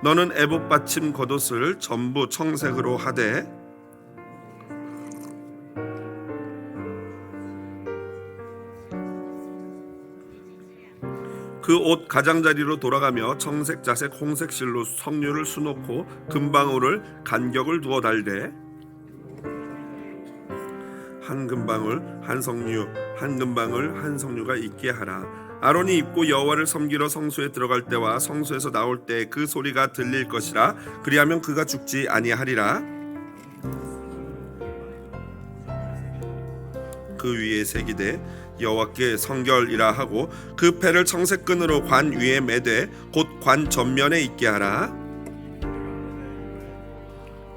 너는 에봇 받침 겉옷을 전부 청색으로 하되 그 옷 가장자리로 돌아가며 청색, 자색, 홍색 실로 석류를 수놓고 금방울을 간격을 두어 달되 한 금방울 한 석류 한 금방울 한 석류가 있게 하라. 아론이 입고 여호와를 섬기러 성소에 들어갈 때와 성소에서 나올 때 그 소리가 들릴 것이라. 그리하면 그가 죽지 아니하리라. 그 위에 새기되 여호와께 성결이라 하고 그 패를 청색 끈으로 관 위에 매되 곧 관 전면에 있게 하라.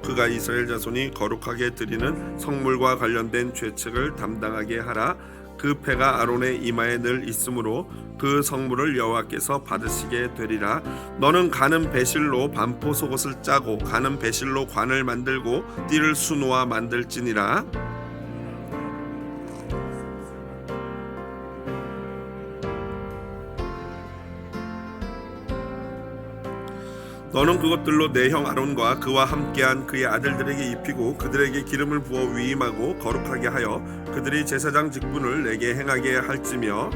그가 이스라엘 자손이 거룩하게 드리는 성물과 관련된 죄책을 담당하게 하라. 그 패가 아론의 이마에 늘 있으므로 그 성물을 여호와께서 받으시게 되리라. 너는 가는 배실로 반포 속옷을 짜고 가는 배실로 관을 만들고 띠를 수놓아 만들지니라. 너는 그것들로 내 형 아론과 그와 함께한 그의 아들들에게 입히고 그들에게 기름을 부어 위임하고 거룩하게 하여 그들이 제사장 직분을 내게 행하게 할지며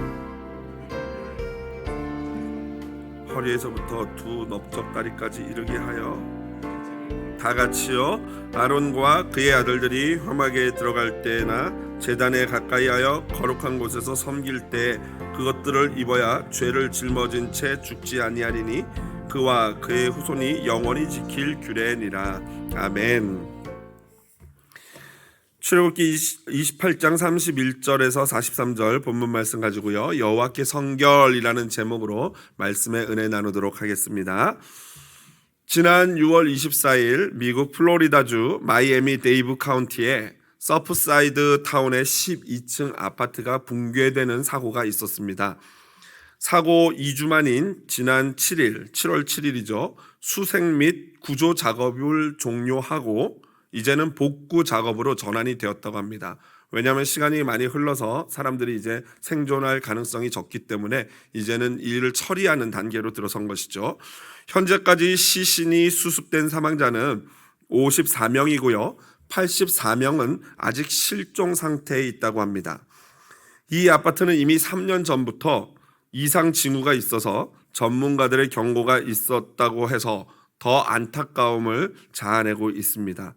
허리에서부터 두 넓적다리까지 이르게 하여 다 같이요 아론과 그의 아들들이 회막에 들어갈 때나 제단에 가까이하여 거룩한 곳에서 섬길 때 그것들을 입어야 죄를 짊어진 채 죽지 아니하리니 그와 그의 후손이 영원히 지킬 규례니라. 아멘. 출애굽기 28장 31절에서 43절 본문 말씀 가지고요 여호와께 성결이라는 제목으로 말씀의 은혜 나누도록 하겠습니다. 지난 6월 24일 미국 플로리다주 마이애미 데이브 카운티에 서프사이드 타운의 12층 아파트가 붕괴되는 사고가 있었습니다. 사고 2주 만인 지난 7월 7일이죠. 수색 및 구조 작업을 종료하고 이제는 복구 작업으로 전환이 되었다고 합니다. 왜냐하면 시간이 많이 흘러서 사람들이 이제 생존할 가능성이 적기 때문에 이제는 일을 처리하는 단계로 들어선 것이죠. 현재까지 시신이 수습된 사망자는 54명이고요. 84명은 아직 실종 상태에 있다고 합니다. 이 아파트는 이미 3년 전부터 이상 징후가 있어서 전문가들의 경고가 있었다고 해서 더 안타까움을 자아내고 있습니다.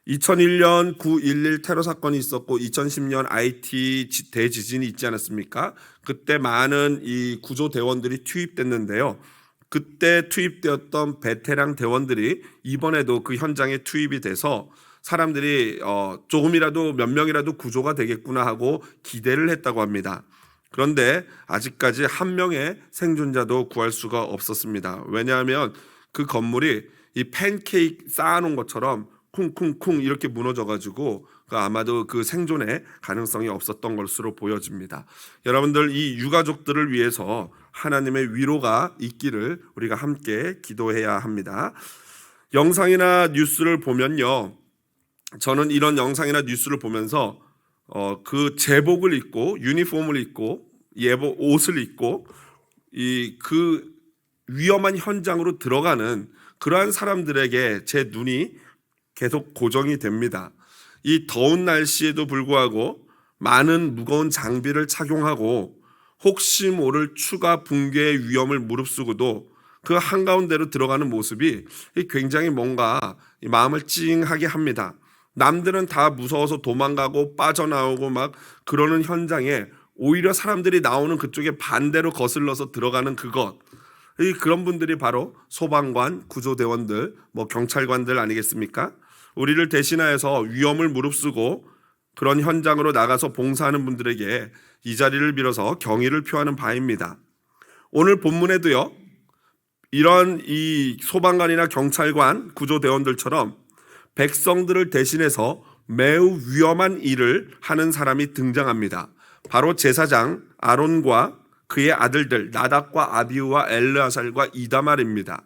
2001년 9.11 테러 사건이 있었고 2010년 IT 대지진이 있지 않았습니까? 그때 많은 이 구조대원들이 투입됐는데요. 그때 투입되었던 베테랑 대원들이 이번에도 그 현장에 투입이 돼서 사람들이 조금이라도 몇 명이라도 구조가 되겠구나 하고 기대를 했다고 합니다. 그런데 아직까지 한 명의 생존자도 구할 수가 없었습니다. 왜냐하면 그 건물이 이 팬케이크 쌓아놓은 것처럼 쿵쿵쿵 이렇게 무너져가지고 아마도 그 생존의 가능성이 없었던 것으로 보여집니다. 여러분들 이 유가족들을 위해서 하나님의 위로가 있기를 우리가 함께 기도해야 합니다. 영상이나 뉴스를 보면요, 저는 이런 영상이나 뉴스를 보면서 그 제복을 입고 유니폼을 입고 예복 옷을 입고 그 위험한 현장으로 들어가는 그러한 사람들에게 제 눈이 계속 고정이 됩니다. 이 더운 날씨에도 불구하고 많은 무거운 장비를 착용하고 혹시 모를 추가 붕괴의 위험을 무릅쓰고도 그 한가운데로 들어가는 모습이 굉장히 뭔가 마음을 찡하게 합니다. 남들은 다 무서워서 도망가고 빠져나오고 막 그러는 현장에 오히려 사람들이 나오는 그쪽에 반대로 거슬러서 들어가는 그런 분들이 바로 소방관, 구조대원들, 경찰관들 아니겠습니까? 우리를 대신하여서 위험을 무릅쓰고 그런 현장으로 나가서 봉사하는 분들에게 이 자리를 빌어서 경의를 표하는 바입니다. 오늘 본문에도요, 이런 이 소방관이나 경찰관, 구조대원들처럼 백성들을 대신해서 매우 위험한 일을 하는 사람이 등장합니다. 바로 제사장 아론과 그의 아들들 나답과 아비후와 엘르아살과 이다말입니다.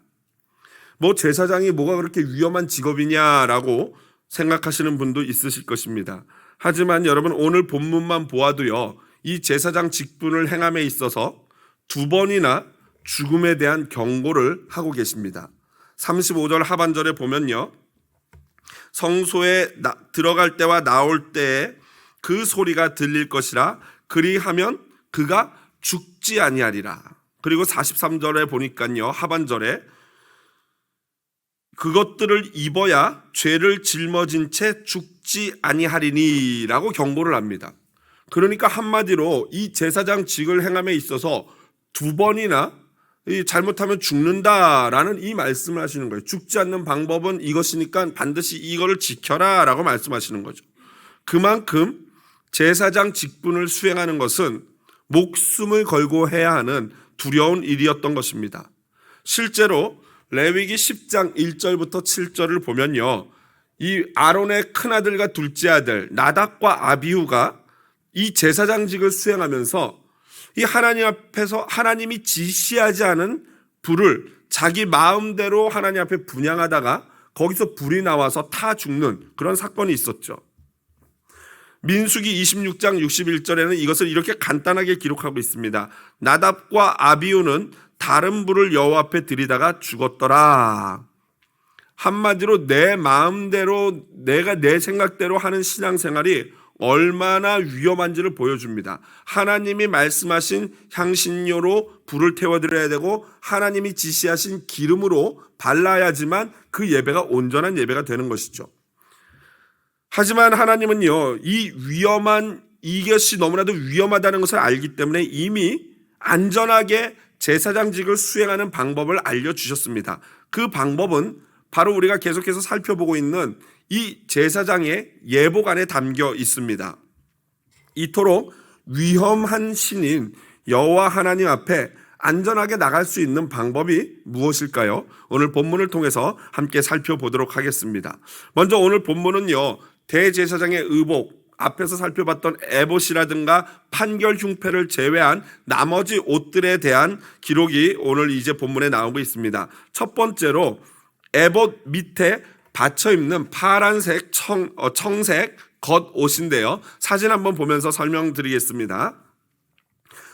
제사장이 뭐가 그렇게 위험한 직업이냐라고 생각하시는 분도 있으실 것입니다. 하지만 여러분 오늘 본문만 보아도요, 이 제사장 직분을 행함에 있어서 2번이나 죽음에 대한 경고를 하고 계십니다. 35절 하반절에 보면요, 성소에 들어갈 때와 나올 때에 그 소리가 들릴 것이라 그리하면 그가 죽지 아니하리라. 그리고 43절에 보니까요, 하반절에 그것들을 입어야 죄를 짊어진 채 죽지 아니하리니 라고 경고를 합니다. 그러니까 한마디로 이 제사장직을 행함에 있어서 두 번이나 잘못하면 죽는다라는 이 말씀을 하시는 거예요. 죽지 않는 방법은 이것이니까 반드시 이거를 지켜라 라고 말씀하시는 거죠. 그만큼 제사장 직분을 수행하는 것은 목숨을 걸고 해야 하는 두려운 일이었던 것입니다. 실제로 레위기 10장 1절부터 7절을 보면요, 이 아론의 큰아들과 둘째 아들 나답과 아비후가 이 제사장직을 수행하면서 이 하나님 앞에서 하나님이 지시하지 않은 불을 자기 마음대로 하나님 앞에 분향하다가 거기서 불이 나와서 타 죽는 그런 사건이 있었죠. 민수기 26장 61절에는 이것을 이렇게 간단하게 기록하고 있습니다. 나답과 아비후는 다른 불을 여호와 앞에 들이다가 죽었더라. 한마디로 내 마음대로 내가 내 생각대로 하는 신앙생활이 얼마나 위험한지를 보여줍니다. 하나님이 말씀하신 향신료로 불을 태워드려야 되고 하나님이 지시하신 기름으로 발라야지만 그 예배가 온전한 예배가 되는 것이죠. 하지만 하나님은요, 이것이 너무나도 위험하다는 것을 알기 때문에 이미 안전하게 제사장직을 수행하는 방법을 알려주셨습니다. 그 방법은 바로 우리가 계속해서 살펴보고 있는 이 제사장의 예복 안에 담겨 있습니다. 이토록 위험한 신인 여호와 하나님 앞에 안전하게 나갈 수 있는 방법이 무엇일까요? 오늘 본문을 통해서 함께 살펴보도록 하겠습니다. 먼저 오늘 본문은요, 대제사장의 의복, 앞에서 살펴봤던 에봇이라든가 판결 흉패를 제외한 나머지 옷들에 대한 기록이 오늘 이제 본문에 나오고 있습니다. 첫 번째로 에봇 밑에 받쳐 입는 파란색 청색 겉옷인데요. 사진 한번 보면서 설명드리겠습니다.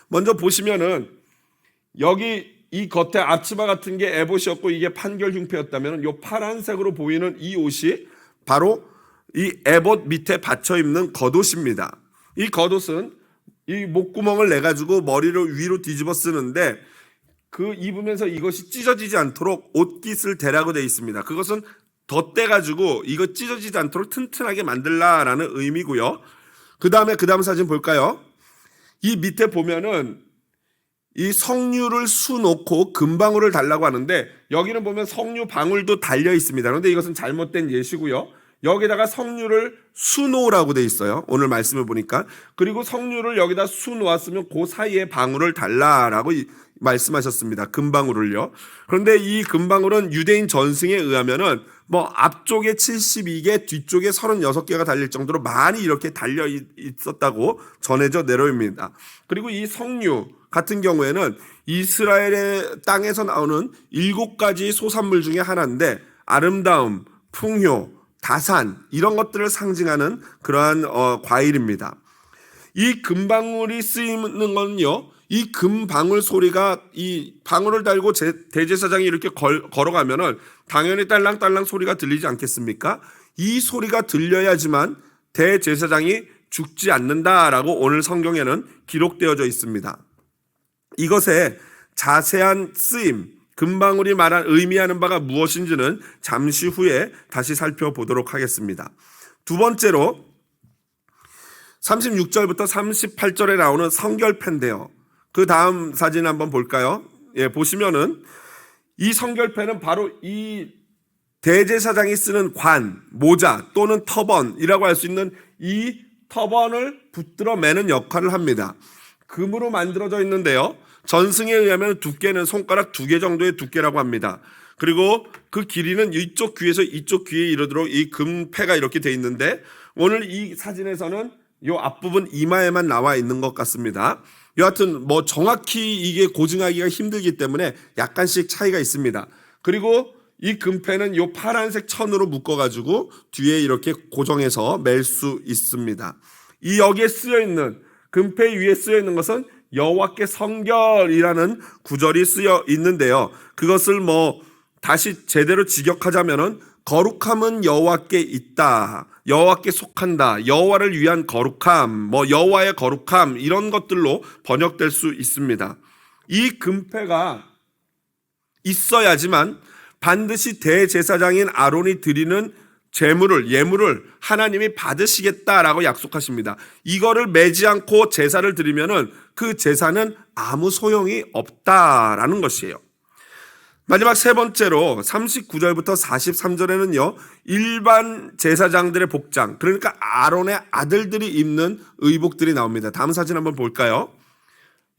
먼저 보시면은 여기 이 겉에 앞치마 같은 게 에봇이었고 이게 판결 흉패였다면 이 파란색으로 보이는 이 옷이 바로 이 에봇 밑에 받쳐 입는 겉옷입니다. 이 겉옷은 이 목구멍을 내 가지고 머리를 위로 뒤집어 쓰는데 그 입으면서 이것이 찢어지지 않도록 옷깃을 대라고 되어 있습니다. 그것은 덧대 가지고 이거 찢어지지 않도록 튼튼하게 만들라라는 의미고요. 그 다음 사진 볼까요? 이 밑에 보면은 이 석류를 수놓고 금방울을 달라고 하는데 여기는 보면 석류 방울도 달려 있습니다. 그런데 이것은 잘못된 예시고요. 여기다가 석류를 수놓으라고 돼 있어요. 오늘 말씀을 보니까. 그리고 석류를 여기다 수놓았으면 그 사이에 방울을 달라라고 말씀하셨습니다. 금방울을요. 그런데 이 금방울은 유대인 전승에 의하면은 앞쪽에 72개, 뒤쪽에 36개가 달릴 정도로 많이 이렇게 달려 있었다고 전해져 내려옵니다. 그리고 이 석류 같은 경우에는 이스라엘의 땅에서 나오는 7가지 소산물 중에 하나인데 아름다움, 풍요, 다산 이런 것들을 상징하는 그러한 과일입니다. 이 금방울이 쓰이는 건요, 이 금방울 소리가 이 방울을 달고 대제사장이 이렇게 걸어가면은 당연히 딸랑딸랑 소리가 들리지 않겠습니까? 이 소리가 들려야지만 대제사장이 죽지 않는다라고 오늘 성경에는 기록되어져 있습니다. 이것의 자세한 쓰임, 금방울이 말한 의미하는 바가 무엇인지는 잠시 후에 다시 살펴보도록 하겠습니다. 두 번째로 36절부터 38절에 나오는 성결패인데요. 그 다음 사진 한번 볼까요? 예, 보시면은 이 성결패는 바로 이 대제사장이 쓰는 관, 모자 또는 터번이라고 할 수 있는 이 터번을 붙들어 매는 역할을 합니다. 금으로 만들어져 있는데요. 전승에 의하면 두께는 손가락 2개 정도의 두께라고 합니다. 그리고 그 길이는 이쪽 귀에서 이쪽 귀에 이르도록 이 금패가 이렇게 돼 있는데 오늘 이 사진에서는 이 앞부분 이마에만 나와 있는 것 같습니다. 여하튼 정확히 이게 고증하기가 힘들기 때문에 약간씩 차이가 있습니다. 그리고 이 금패는 이 파란색 천으로 묶어가지고 뒤에 이렇게 고정해서 맬 수 있습니다. 이 여기에 쓰여 있는 금패 위에 쓰여 있는 것은 여호와께 성결이라는 구절이 쓰여 있는데요. 그것을 다시 제대로 직역하자면은 거룩함은 여호와께 있다, 여호와께 속한다, 여호와를 위한 거룩함, 뭐 여호와의 거룩함, 이런 것들로 번역될 수 있습니다. 이 금패가 있어야지만 반드시 대제사장인 아론이 드리는 예물을 하나님이 받으시겠다라고 약속하십니다. 이거를 매지 않고 제사를 드리면은 그 제사는 아무 소용이 없다라는 것이에요. 마지막 세 번째로 39절부터 43절에는요, 일반 제사장들의 복장, 그러니까 아론의 아들들이 입는 의복들이 나옵니다. 다음 사진 한번 볼까요?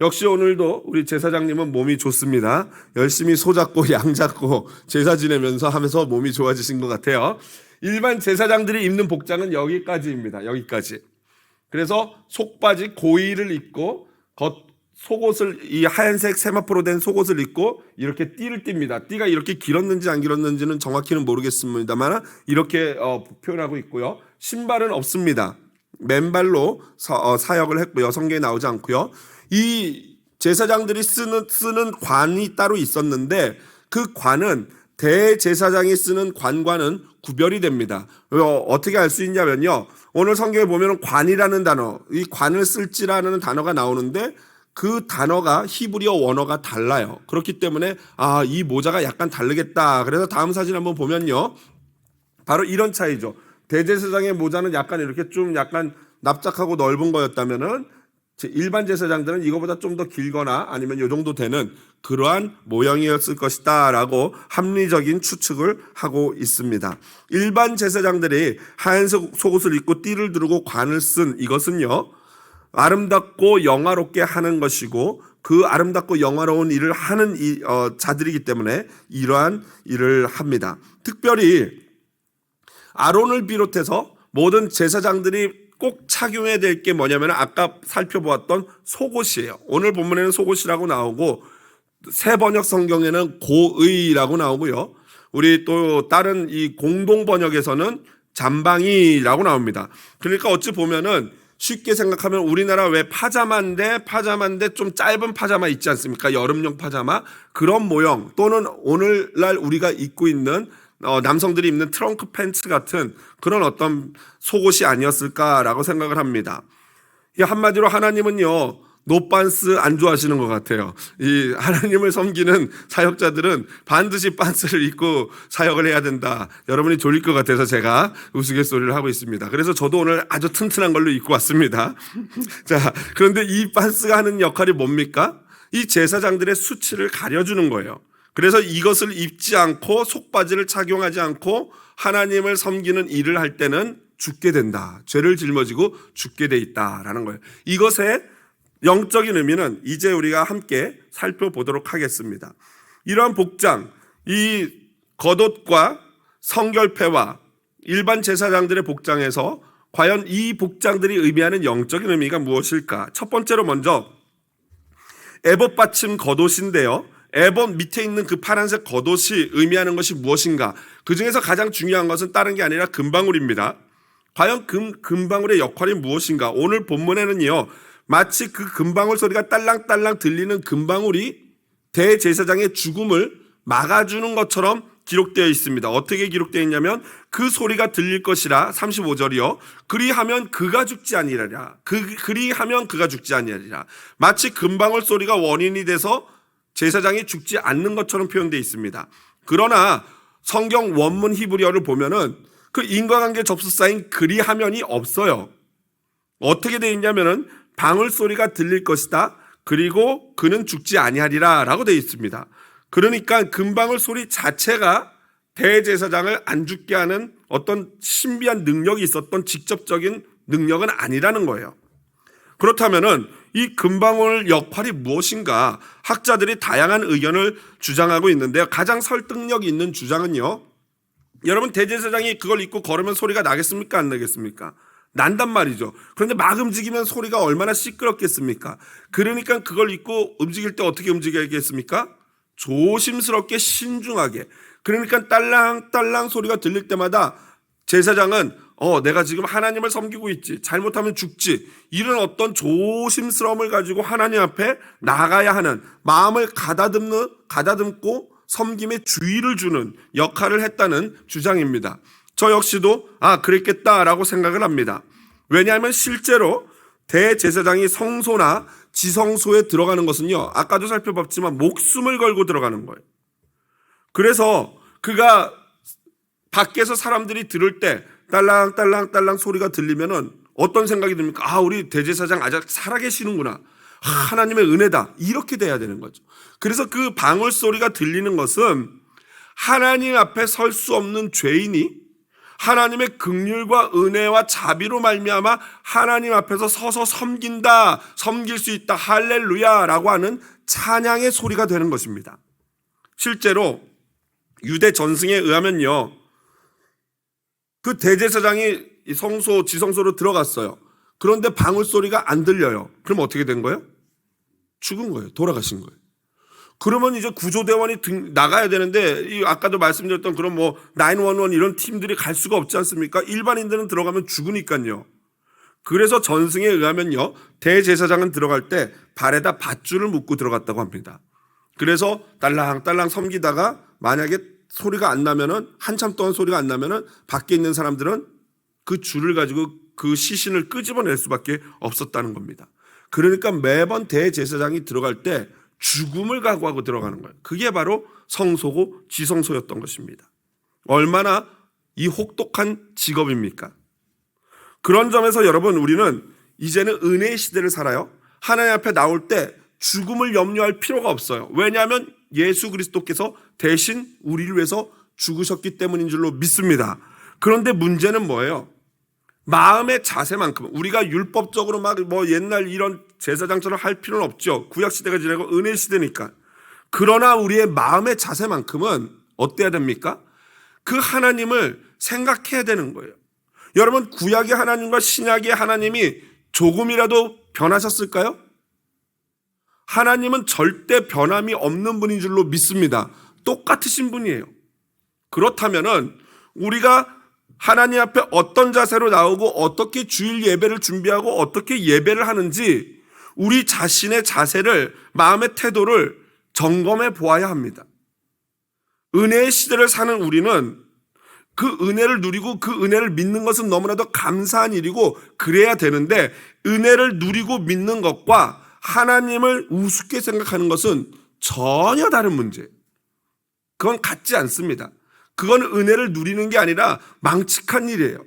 역시 오늘도 우리 제사장님은 몸이 좋습니다. 열심히 소 잡고 양 잡고 제사 지내면서 하면서 몸이 좋아지신 것 같아요. 일반 제사장들이 입는 복장은 여기까지입니다. 여기까지. 그래서 속바지 고이를 입고 속옷을, 이 하얀색 세마포로 된 속옷을 입고 이렇게 띠를 띱니다. 띠가 이렇게 길었는지 안 길었는지는 정확히는 모르겠습니다만 이렇게 표현하고 있고요. 신발은 없습니다. 맨발로 사역을 했고요. 성경에 나오지 않고요. 이 제사장들이 쓰는 관이 따로 있었는데 그 관은 대제사장이 쓰는 관과는 구별이 됩니다. 어떻게 알 수 있냐면요, 오늘 성경에 보면 관이라는 단어, 이 관을 쓸지라는 단어가 나오는데 그 단어가 히브리어 원어가 달라요. 그렇기 때문에 이 모자가 약간 다르겠다. 그래서 다음 사진 한번 보면요, 바로 이런 차이죠. 대제사장의 모자는 약간 이렇게 좀 약간 납작하고 넓은 거였다면은 일반 제사장들은 이거보다 좀 더 길거나 아니면 이 정도 되는 그러한 모형이었을 것이다 라고 합리적인 추측을 하고 있습니다. 일반 제사장들이 하얀색 속옷을 입고 띠를 두르고 관을 쓴 이것은요, 아름답고 영화롭게 하는 것이고 그 아름답고 영화로운 일을 하는 자들이기 때문에 이러한 일을 합니다. 특별히 아론을 비롯해서 모든 제사장들이 꼭 착용해야 될 게 뭐냐면 아까 살펴보았던 속옷이에요. 오늘 본문에는 속옷이라고 나오고 새 번역 성경에는 고의라고 나오고요. 우리 또 다른 이 공동 번역에서는 잠방이라고 나옵니다. 그러니까 어찌 보면은 쉽게 생각하면 우리나라 왜 파자마인데 좀 짧은 파자마 있지 않습니까? 여름용 파자마, 그런 모형, 또는 오늘날 우리가 입고 있는 남성들이 입는 트렁크 팬츠 같은 그런 어떤 속옷이 아니었을까라고 생각을 합니다. 한마디로 하나님은요, 노반스 안 좋아하시는 것 같아요. 이 하나님을 섬기는 사역자들은 반드시 반스를 입고 사역을 해야 된다. 여러분이 졸릴 것 같아서 제가 우스갯소리를 하고 있습니다. 그래서 저도 오늘 아주 튼튼한 걸로 입고 왔습니다. 자, 그런데 이 반스가 하는 역할이 뭡니까? 이 제사장들의 수치를 가려주는 거예요. 그래서 이것을 입지 않고 속바지를 착용하지 않고 하나님을 섬기는 일을 할 때는 죽게 된다. 죄를 짊어지고 죽게 돼 있다라는 거예요. 이것의 영적인 의미는 이제 우리가 함께 살펴보도록 하겠습니다. 이러한 복장, 이 겉옷과 성결패와 일반 제사장들의 복장에서 과연 이 복장들이 의미하는 영적인 의미가 무엇일까? 첫 번째로 먼저 에봇 받침 겉옷인데요, 에봇 밑에 있는 그 파란색 겉옷이 의미하는 것이 무엇인가? 그 중에서 가장 중요한 것은 다른 게 아니라 금방울입니다. 과연 금방울의 역할이 무엇인가? 오늘 본문에는요, 마치 그 금방울 소리가 딸랑딸랑 들리는 금방울이 대제사장의 죽음을 막아주는 것처럼 기록되어 있습니다. 어떻게 기록되어 있냐면 그 소리가 들릴 것이라 35절이요. 그리하면 그가 죽지 아니하리라. 그리하면 그가 죽지 아니하리라. 마치 금방울 소리가 원인이 돼서 제사장이 죽지 않는 것처럼 표현되어 있습니다. 그러나 성경 원문 히브리어를 보면은 그 인과관계 접수사인 그리하면이 없어요. 어떻게 되어 있냐면은 방울 소리가 들릴 것이다. 그리고 그는 죽지 아니하리라 라고 되어 있습니다. 그러니까 금방울 소리 자체가 대제사장을 안 죽게 하는 어떤 신비한 능력이 있었던 직접적인 능력은 아니라는 거예요. 그렇다면은 이 금방울 역할이 무엇인가? 학자들이 다양한 의견을 주장하고 있는데요, 가장 설득력 있는 주장은요, 여러분 대제사장이 그걸 입고 걸으면 소리가 나겠습니까? 안 나겠습니까? 난단 말이죠. 그런데 막 움직이면 소리가 얼마나 시끄럽겠습니까? 그러니까 그걸 입고 움직일 때 어떻게 움직여야겠습니까? 조심스럽게 신중하게. 그러니까 딸랑딸랑 소리가 들릴 때마다 제사장은 내가 지금 하나님을 섬기고 있지, 잘못하면 죽지, 이런 어떤 조심스러움을 가지고 하나님 앞에 나가야 하는 마음을 가다듬고 섬김의 주의를 주는 역할을 했다는 주장입니다. 저 역시도 그랬겠다라고 생각을 합니다. 왜냐하면 실제로 대제사장이 성소나 지성소에 들어가는 것은요, 아까도 살펴봤지만 목숨을 걸고 들어가는 거예요. 그래서 그가 밖에서 사람들이 들을 때 딸랑딸랑딸랑 소리가 들리면은 어떤 생각이 듭니까? 우리 대제사장 아직 살아계시는구나. 하나님의 은혜다. 이렇게 돼야 되는 거죠. 그래서 그 방울 소리가 들리는 것은 하나님 앞에 설 수 없는 죄인이 하나님의 긍휼과 은혜와 자비로 말미암아 하나님 앞에서 서서 섬긴다, 섬길 수 있다, 할렐루야라고 하는 찬양의 소리가 되는 것입니다. 실제로 유대 전승에 의하면요, 그 대제사장이 성소, 지성소로 들어갔어요. 그런데 방울 소리가 안 들려요. 그럼 어떻게 된 거예요? 죽은 거예요. 돌아가신 거예요. 그러면 이제 구조대원이 나가야 되는데, 아까도 말씀드렸던 그런 911 이런 팀들이 갈 수가 없지 않습니까? 일반인들은 들어가면 죽으니까요. 그래서 전승에 의하면요, 대제사장은 들어갈 때 발에다 밧줄을 묶고 들어갔다고 합니다. 그래서 딸랑딸랑 섬기다가 만약에 소리가 안 나면은, 한참 동안 소리가 안 나면은 밖에 있는 사람들은 그 줄을 가지고 그 시신을 끄집어낼 수밖에 없었다는 겁니다. 그러니까 매번 대제사장이 들어갈 때 죽음을 각오하고 들어가는 거예요. 그게 바로 성소고 지성소였던 것입니다. 얼마나 이 혹독한 직업입니까? 그런 점에서 여러분, 우리는 이제는 은혜의 시대를 살아요. 하나님 앞에 나올 때 죽음을 염려할 필요가 없어요. 왜냐하면 예수 그리스도께서 대신 우리를 위해서 죽으셨기 때문인 줄로 믿습니다. 그런데 문제는 뭐예요? 마음의 자세만큼, 우리가 율법적으로 옛날 이런 제사장처럼 할 필요는 없죠. 구약시대가 지나고 은혜 시대니까. 그러나 우리의 마음의 자세만큼은 어때야 됩니까? 그 하나님을 생각해야 되는 거예요. 여러분, 구약의 하나님과 신약의 하나님이 조금이라도 변하셨을까요? 하나님은 절대 변함이 없는 분인 줄로 믿습니다. 똑같으신 분이에요. 그렇다면은 우리가 하나님 앞에 어떤 자세로 나오고 어떻게 주일 예배를 준비하고 어떻게 예배를 하는지 우리 자신의 자세를, 마음의 태도를 점검해 보아야 합니다. 은혜의 시대를 사는 우리는 그 은혜를 누리고 그 은혜를 믿는 것은 너무나도 감사한 일이고 그래야 되는데, 은혜를 누리고 믿는 것과 하나님을 우습게 생각하는 것은 전혀 다른 문제예요. 그건 같지 않습니다. 그건 은혜를 누리는 게 아니라 망측한 일이에요.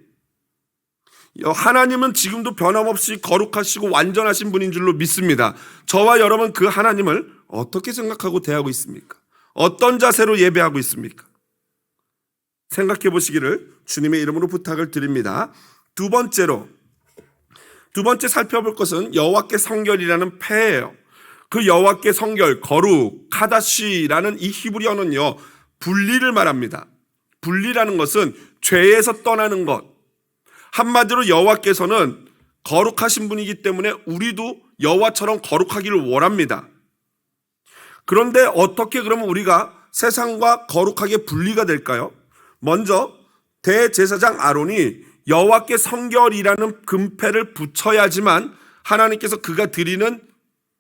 하나님은 지금도 변함없이 거룩하시고 완전하신 분인 줄로 믿습니다. 저와 여러분, 그 하나님을 어떻게 생각하고 대하고 있습니까? 어떤 자세로 예배하고 있습니까? 생각해 보시기를 주님의 이름으로 부탁을 드립니다. 두 번째 살펴볼 것은 여호와께 성결이라는 패예요. 그 여호와께 성결, 거룩, 카다시라는 이 히브리어는요, 분리를 말합니다. 분리라는 것은 죄에서 떠나는 것. 한마디로 여호와께서는 거룩하신 분이기 때문에 우리도 여호와처럼 거룩하기를 원합니다. 그런데 어떻게 그러면 우리가 세상과 거룩하게 분리가 될까요? 먼저 대제사장 아론이 여호와께 성결이라는 금패를 붙여야지만 하나님께서 그가 드리는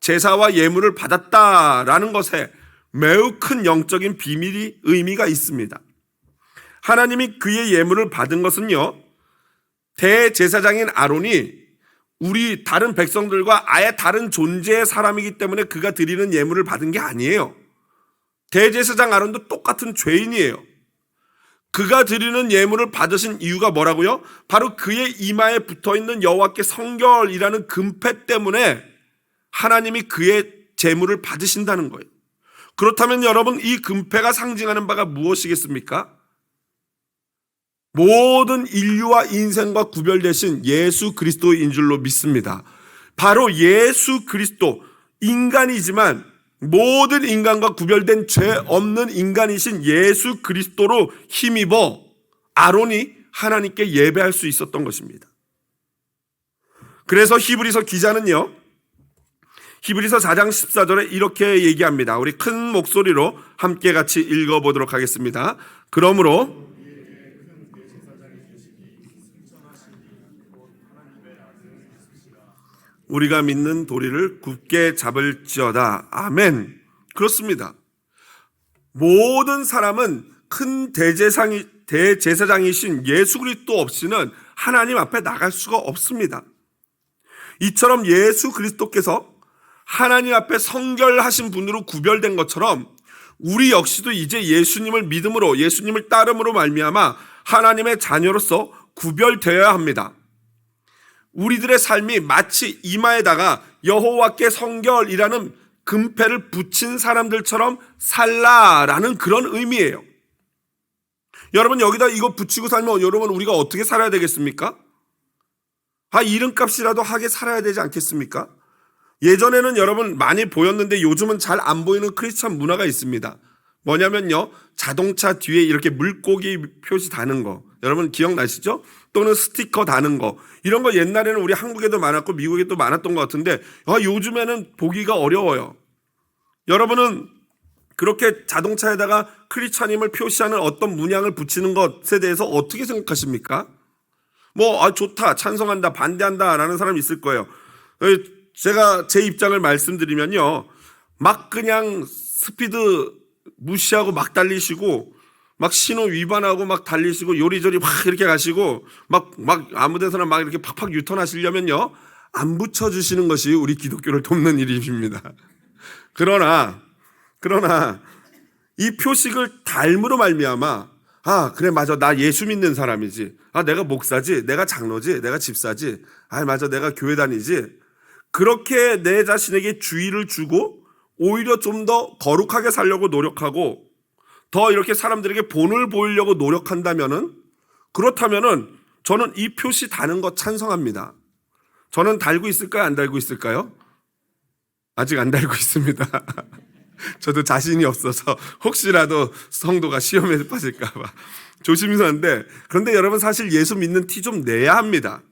제사와 예물을 받았다라는 것에 매우 큰 영적인 비밀이 의미가 있습니다. 하나님이 그의 예물을 받은 것은요, 대제사장인 아론이 우리 다른 백성들과 아예 다른 존재의 사람이기 때문에 그가 드리는 예물을 받은 게 아니에요. 대제사장 아론도 똑같은 죄인이에요. 그가 드리는 예물을 받으신 이유가 뭐라고요? 바로 그의 이마에 붙어있는 여호와께 성결이라는 금패 때문에 하나님이 그의 제물을 받으신다는 거예요. 그렇다면 여러분, 이 금패가 상징하는 바가 무엇이겠습니까? 모든 인류와 인생과 구별되신 예수 그리스도인 줄로 믿습니다. 바로 예수 그리스도, 인간이지만 모든 인간과 구별된 죄 없는 인간이신 예수 그리스도로 힘입어 아론이 하나님께 예배할 수 있었던 것입니다. 그래서 히브리서 기자는요, 히브리서 4장 14절에 이렇게 얘기합니다. 우리 큰 목소리로 함께 같이 읽어보도록 하겠습니다. 그러므로 우리가 믿는 도리를 굳게 잡을지어다. 아멘. 그렇습니다. 모든 사람은 큰 대제사장이신 예수 그리스도 없이는 하나님 앞에 나갈 수가 없습니다. 이처럼 예수 그리스도께서 하나님 앞에 성결하신 분으로 구별된 것처럼 우리 역시도 이제 예수님을 믿음으로, 예수님을 따름으로 말미암아 하나님의 자녀로서 구별되어야 합니다. 우리들의 삶이 마치 이마에다가 여호와께 성결이라는 금패를 붙인 사람들처럼 살라라는 그런 의미예요. 여러분, 여기다 이거 붙이고 살면 여러분 우리가 어떻게 살아야 되겠습니까? 이름값이라도 하게 살아야 되지 않겠습니까? 예전에는 여러분 많이 보였는데 요즘은 잘 안 보이는 크리스찬 문화가 있습니다. 뭐냐면요, 자동차 뒤에 이렇게 물고기 표시 다는 거, 여러분 기억나시죠? 또는 스티커 다는 거, 이런 거 옛날에는 우리 한국에도 많았고 미국에도 많았던 것 같은데 요즘에는 보기가 어려워요. 여러분은 그렇게 자동차에다가 크리스찬임을 표시하는 어떤 문양을 붙이는 것에 대해서 어떻게 생각하십니까? 좋다, 찬성한다, 반대한다 라는 사람이 있을 거예요. 제가 제 입장을 말씀드리면요, 막 그냥 스피드 무시하고 막 달리시고, 막 신호 위반하고 막 달리시고, 요리조리 막 이렇게 가시고, 막 아무 데서나 막 이렇게 팍팍 유턴하시려면요, 안 붙여주시는 것이 우리 기독교를 돕는 일입니다. 그러나 이 표식을 닮으로 말미암아, 그래, 맞아, 나 예수 믿는 사람이지, 내가 목사지, 내가 장로지, 내가 집사지, 맞아, 내가 교회 다니지, 그렇게 내 자신에게 주의를 주고 오히려 좀 더 거룩하게 살려고 노력하고 더 이렇게 사람들에게 본을 보이려고 그렇다면은 저는 이 표시 다는 거 찬성합니다. 저는 달고 있을까요? 안 달고 있을까요? 아직 안 달고 있습니다. 저도 자신이 없어서 혹시라도 성도가 시험에 빠질까 봐 조심해서 하는데, 그런데 여러분 사실 예수 믿는 티 좀 내야 합니다.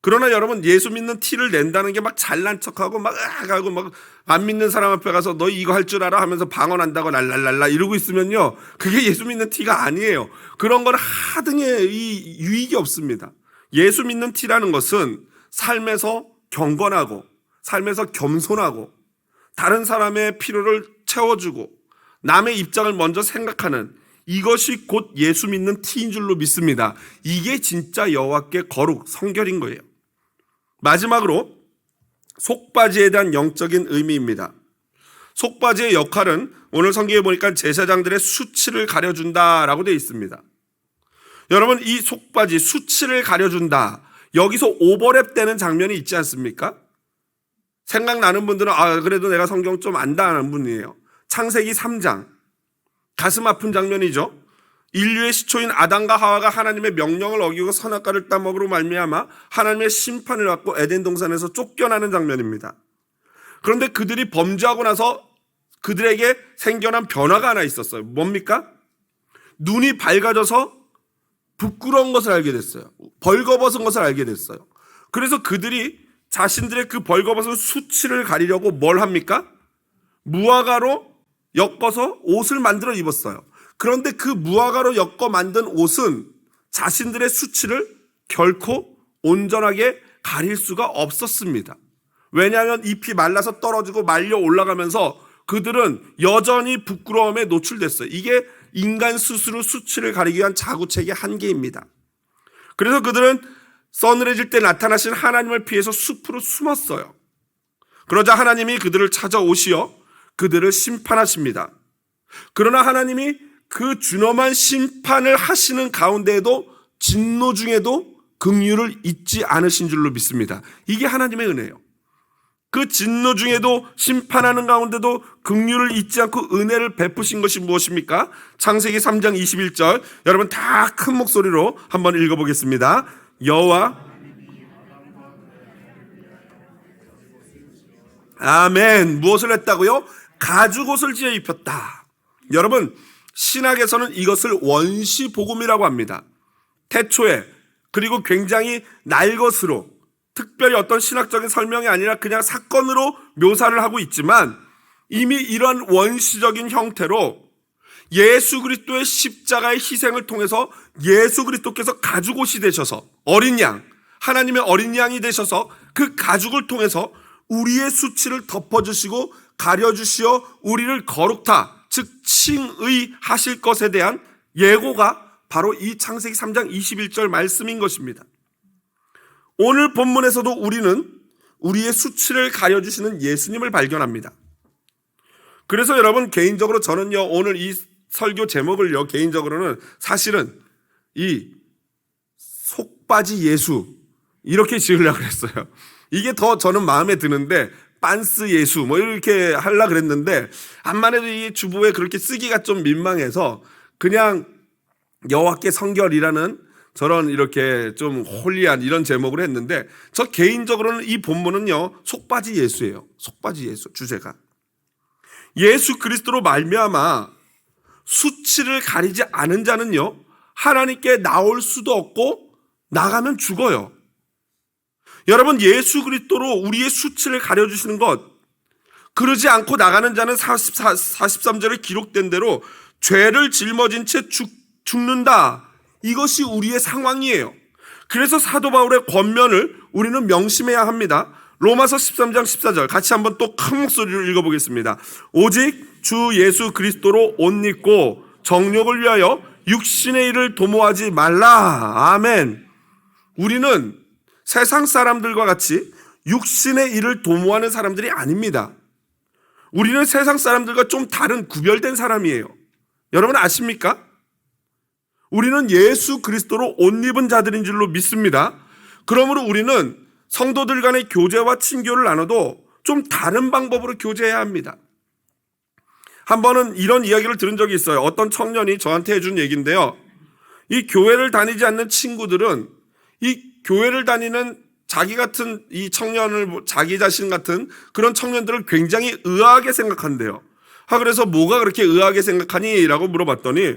그러나 여러분, 예수 믿는 티를 낸다는 게 막 잘난 척하고 막 하고 막 안 믿는 사람 앞에 가서 너 이거 할 줄 알아 하면서 방언한다고 랄랄랄라 이러고 있으면요, 그게 예수 믿는 티가 아니에요. 그런 건 하등의 유익이 없습니다. 예수 믿는 티라는 것은 삶에서 경건하고 삶에서 겸손하고 다른 사람의 필요를 채워주고 남의 입장을 먼저 생각하는, 이것이 곧 예수 믿는 티인 줄로 믿습니다. 이게 진짜 여호와께 거룩, 성결인 거예요. 마지막으로 속바지에 대한 영적인 의미입니다. 속바지의 역할은 오늘 성경에 보니까 제사장들의 수치를 가려준다라고 되어 있습니다. 여러분, 이 속바지, 수치를 가려준다, 여기서 오버랩 되는 장면이 있지 않습니까? 생각나는 분들은 그래도 내가 성경 좀 안다는 분이에요. 창세기 3장, 가슴 아픈 장면이죠. 인류의 시초인 아담과 하와가 하나님의 명령을 어기고 선악과를 따먹으로 말미암아 하나님의 심판을 받고 에덴 동산에서 쫓겨나는 장면입니다. 그런데 그들이 범죄하고 나서 그들에게 생겨난 변화가 하나 있었어요. 뭡니까? 눈이 밝아져서 부끄러운 것을 알게 됐어요. 벌거벗은 것을 알게 됐어요. 그래서 그들이 자신들의 그 벌거벗은 수치를 가리려고 뭘 합니까? 무화과로 엮어서 옷을 만들어 입었어요. 그런데 그 무화과로 엮어 만든 옷은 자신들의 수치를 결코 온전하게 가릴 수가 없었습니다. 왜냐하면 잎이 말라서 떨어지고 말려 올라가면서 그들은 여전히 부끄러움에 노출됐어요. 이게 인간 스스로 수치를 가리기 위한 자구책의 한계입니다. 그래서 그들은 서늘해질 때 나타나신 하나님을 피해서 숲으로 숨었어요. 그러자 하나님이 그들을 찾아오시어 그들을 심판하십니다. 그러나 하나님이 그 준엄한 심판을 하시는 가운데에도 진노 중에도 긍휼을 잊지 않으신 줄로 믿습니다. 이게 하나님의 은혜예요. 그 진노 중에도 심판하는 가운데도 긍휼을 잊지 않고 은혜를 베푸신 것이 무엇입니까? 창세기 3장 21절, 여러분 다 큰 목소리로 한번 읽어보겠습니다. 여호와, 아멘. 무엇을 했다고요? 가죽옷을 지어 입혔다. 여러분, 신학에서는 이것을 원시복음이라고 합니다. 태초에, 그리고 굉장히 날것으로, 특별히 어떤 신학적인 설명이 아니라 그냥 사건으로 묘사를 하고 있지만 이미 이런 원시적인 형태로 예수 그리스도의 십자가의 희생을 통해서 예수 그리스도께서 가죽옷이 되셔서 어린 양, 하나님의 어린 양이 되셔서 그 가죽을 통해서 우리의 수치를 덮어주시고 가려주시어 우리를 거룩타, 즉 즉 칭의 하실 것에 대한 예고가 바로 이 창세기 3장 21절 말씀인 것입니다. 오늘 본문에서도 우리는 우리의 수치를 가려주시는 예수님을 발견합니다. 그래서 여러분, 개인적으로 저는요, 오늘 이 설교 제목을요, 개인적으로는 사실은 이 속바지 예수 이렇게 지으려고 그랬어요. 이게 더 저는 마음에 드는데, 빤스 예수 뭐 이렇게 하려고 그랬는데, 암만 해도 이 주보에 그렇게 쓰기가 좀 민망해서 그냥 여호와께 성결이라는 저런 이렇게 좀 홀리한 이런 제목을 했는데, 저 개인적으로는 이 본문은요, 속바지 예수예요. 속바지 예수 주제가. 예수 그리스도로 말미암아 수치를 가리지 않은 자는요, 하나님께 나올 수도 없고 나가면 죽어요. 여러분, 예수 그리스도로 우리의 수치를 가려주시는 것, 그러지 않고 나가는 자는 43절에 기록된 대로 죄를 짊어진 채 죽는다. 이것이 우리의 상황이에요. 그래서 사도 바울의 권면을 우리는 명심해야 합니다. 로마서 13장 14절 같이 한번 또 큰 목소리로 읽어보겠습니다. 오직 주 예수 그리스도로 옷 입고 정욕을 위하여 육신의 일을 도모하지 말라. 아멘. 우리는 세상 사람들과 같이 육신의 일을 도모하는 사람들이 아닙니다. 우리는 세상 사람들과 좀 다른 구별된 사람이에요. 여러분 아십니까? 우리는 예수 그리스도로 옷 입은 자들인 줄로 믿습니다. 그러므로 우리는 성도들 간의 교제와 친교를 나눠도 좀 다른 방법으로 교제해야 합니다. 한 번은 이런 이야기를 들은 적이 있어요. 어떤 청년이 저한테 해준 얘기인데요. 이 교회를 다니지 않는 친구들은 이 교회를 다니는 자기 같은 이 청년을, 자기 자신 같은 그런 청년들을 굉장히 의아하게 생각한대요. 그래서 뭐가 그렇게 의아하게 생각하니? 라고 물어봤더니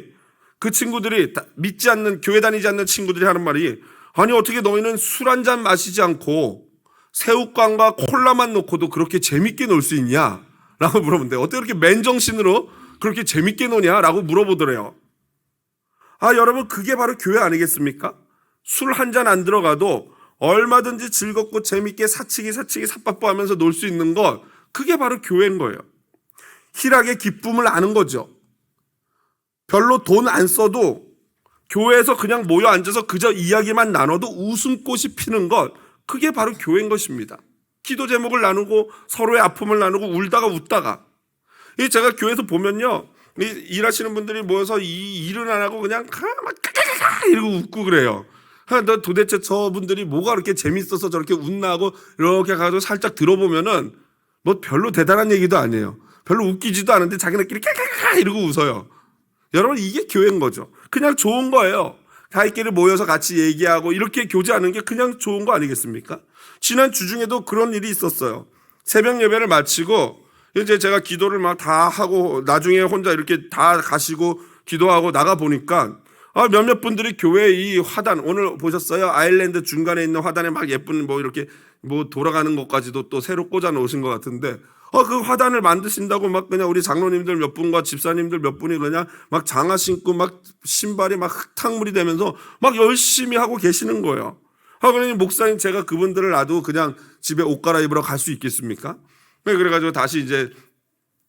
그 친구들이, 믿지 않는, 교회 다니지 않는 친구들이 하는 말이, 아니 어떻게 너희는 술 한 잔 마시지 않고 새우깡과 콜라만 놓고도 그렇게 재밌게 놀 수 있냐? 라고 물어본대요. 어떻게 그렇게 맨정신으로 그렇게 재밌게 노냐? 라고 물어보더래요. 여러분, 그게 바로 교회 아니겠습니까? 술 한 잔 안 들어가도 얼마든지 즐겁고 재밌게 사치기 삿바뽀하면서 놀 수 있는 것, 그게 바로 교회인 거예요. 희락의 기쁨을 아는 거죠. 별로 돈 안 써도 교회에서 그냥 모여 앉아서 그저 이야기만 나눠도 웃음꽃이 피는 것, 그게 바로 교회인 것입니다. 기도 제목을 나누고 서로의 아픔을 나누고 울다가 웃다가. 제가 교회에서 보면요, 일하시는 분들이 모여서 이 일은 안 하고 그냥 막 이러고 웃고 그래요. 너 도대체 저분들이 뭐가 그렇게 재밌어서 저렇게 웃나 하고 이렇게 가서 살짝 들어보면은 뭐 별로 대단한 얘기도 아니에요. 별로 웃기지도 않은데 자기네끼리 이러고 웃어요. 여러분, 이게 교회인 거죠. 그냥 좋은 거예요. 가이끼리 모여서 같이 얘기하고 이렇게 교제하는 게 그냥 좋은 거 아니겠습니까? 지난 주중에도 그런 일이 있었어요. 새벽 예배를 마치고 이제 제가 기도를 막 다 하고 나중에 혼자 이렇게 다 가시고 기도하고 나가 보니까 몇몇 분들이 교회 이 화단, 오늘 보셨어요? 아일랜드 중간에 있는 화단에 막 예쁜 뭐 이렇게 뭐 돌아가는 것까지도 또 새로 꽂아 놓으신 것 같은데, 그 화단을 만드신다고 막 그냥 우리 장로님들 몇 분과 집사님들 몇 분이 그냥 막 장화 신고 막 신발이 막 흙탕물이 되면서 막 열심히 하고 계시는 거예요. 그러니 목사님, 제가 그분들을 놔도 그냥 집에 옷 갈아입으러 갈 수 있겠습니까? 그래가지고 다시 이제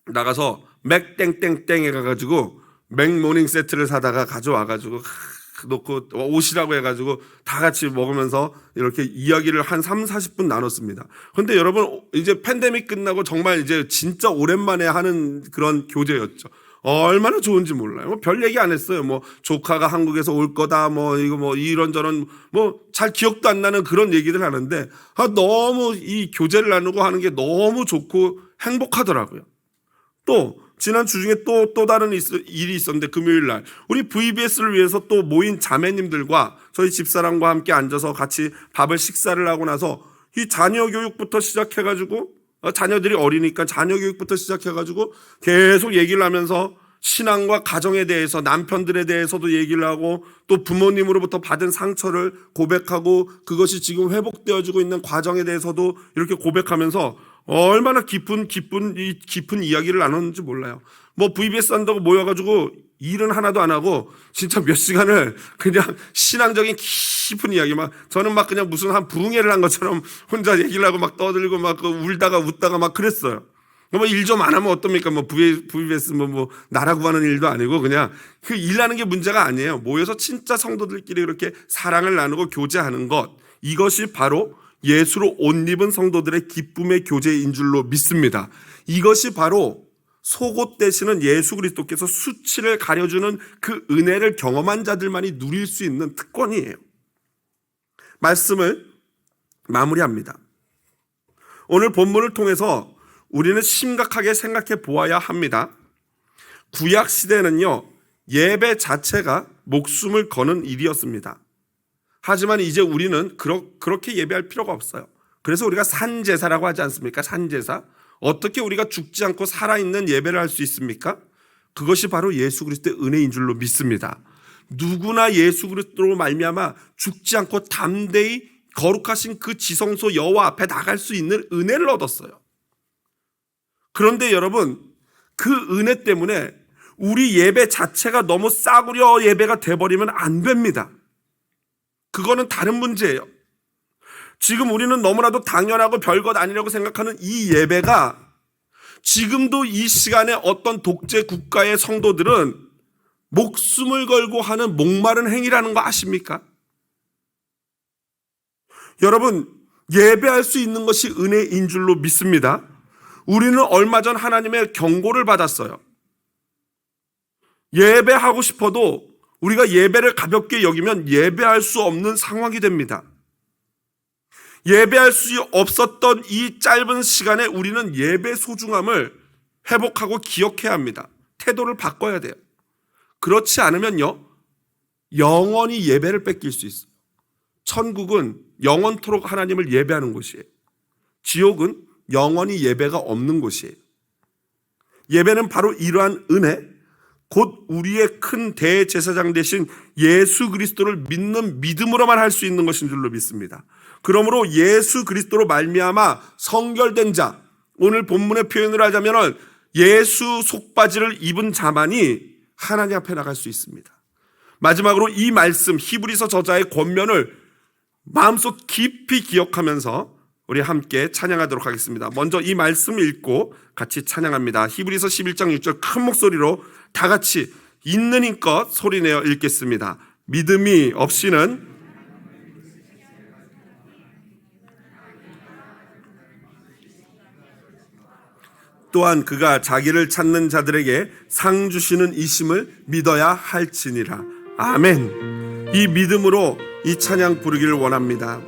나가서 맥땡땡땡에 가가지고 맥모닝 세트를 사다가 가져와가지고 놓고 오시라고 해가지고 다 같이 먹으면서 이렇게 이야기를 한 30-40분 나눴습니다. 그런데 여러분, 이제 팬데믹 끝나고 정말 이제 진짜 오랜만에 하는 그런 교제였죠. 얼마나 좋은지 몰라요. 뭐 별 얘기 안 했어요. 뭐 조카가 한국에서 올 거다, 뭐 이거 뭐 이런저런 뭐 잘 기억도 안 나는 그런 얘기들 하는데, 너무 이 교제를 나누고 하는 게 너무 좋고 행복하더라고요. 또 지난 주중에 또 다른 일이 있었는데, 금요일 날 우리 VBS를 위해서 또 모인 자매님들과 저희 집사람과 함께 앉아서 같이 밥을 식사를 하고 나서 이 자녀 교육부터 시작해가지고, 자녀들이 어리니까 자녀 교육부터 시작해가지고 계속 얘기를 하면서 신앙과 가정에 대해서, 남편들에 대해서도 얘기를 하고, 또 부모님으로부터 받은 상처를 고백하고 그것이 지금 회복되어지고 있는 과정에 대해서도 이렇게 고백하면서 얼마나 깊은 이야기를 나눴는지 몰라요. 뭐 VBS 한다고 모여가지고 일은 하나도 안 하고 진짜 몇 시간을 그냥 신앙적인 깊은 이야기, 막 저는 막 그냥 무슨 한 부흥회를 한 것처럼 혼자 얘기를 하고 막 떠들고 막 울다가 웃다가 막 그랬어요. 뭐 일 좀 안 하면 어떻습니까? 뭐 VBS 뭐 나라 구하는 일도 아니고 그냥 그 일하는 게 문제가 아니에요. 모여서 진짜 성도들끼리 그렇게 사랑을 나누고 교제하는 것, 이것이 바로 예수로 옷 입은 성도들의 기쁨의 교제인 줄로 믿습니다. 이것이 바로 속옷 되시는 예수 그리스도께서 수치를 가려주는 그 은혜를 경험한 자들만이 누릴 수 있는 특권이에요. 말씀을 마무리합니다. 오늘 본문을 통해서 우리는 심각하게 생각해 보아야 합니다. 구약 시대는요, 예배 자체가 목숨을 거는 일이었습니다. 하지만 이제 우리는 그렇게 예배할 필요가 없어요. 그래서 우리가 산제사라고 하지 않습니까? 산제사. 어떻게 우리가 죽지 않고 살아있는 예배를 할 수 있습니까? 그것이 바로 예수 그리스도의 은혜인 줄로 믿습니다. 누구나 예수 그리스도로 말미암아 죽지 않고 담대히 거룩하신 그 지성소 여호와 앞에 나갈 수 있는 은혜를 얻었어요. 그런데 여러분, 그 은혜 때문에 우리 예배 자체가 너무 싸구려 예배가 돼버리면 안 됩니다. 그거는 다른 문제예요. 지금 우리는 너무나도 당연하고 별것 아니라고 생각하는 이 예배가 지금도 이 시간에 어떤 독재 국가의 성도들은 목숨을 걸고 하는 목마른 행위라는 거 아십니까? 여러분, 예배할 수 있는 것이 은혜인 줄로 믿습니다. 우리는 얼마 전 하나님의 경고를 받았어요. 예배하고 싶어도 우리가 예배를 가볍게 여기면 예배할 수 없는 상황이 됩니다. 예배할 수 없었던 이 짧은 시간에 우리는 예배 소중함을 회복하고 기억해야 합니다. 태도를 바꿔야 돼요. 그렇지 않으면요, 영원히 예배를 뺏길 수 있어요. 천국은 영원토록 하나님을 예배하는 곳이에요. 지옥은 영원히 예배가 없는 곳이에요. 예배는 바로 이러한 은혜, 곧 우리의 큰 대제사장 되신 예수 그리스도를 믿는 믿음으로만 할 수 있는 것인 줄로 믿습니다. 그러므로 예수 그리스도로 말미암아 성결된 자, 오늘 본문의 표현을 하자면 예수 속바지를 입은 자만이 하나님 앞에 나갈 수 있습니다. 마지막으로 이 말씀, 히브리서 저자의 권면을 마음속 깊이 기억하면서 우리 함께 찬양하도록 하겠습니다. 먼저 이 말씀 읽고 같이 찬양합니다. 히브리서 11장 6절 큰 목소리로 다 같이 있는 힘껏 소리내어 읽겠습니다. 믿음이 없이는 또한 그가 자기를 찾는 자들에게 상 주시는 이심을 믿어야 할지니라. 아멘. 이 믿음으로 이 찬양 부르기를 원합니다.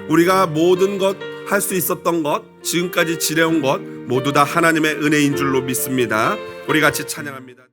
우리가 모든 것 할 수 있었던 것, 지금까지 지내온 것 모두 다 하나님의 은혜인 줄로 믿습니다. 우리 같이 찬양합니다.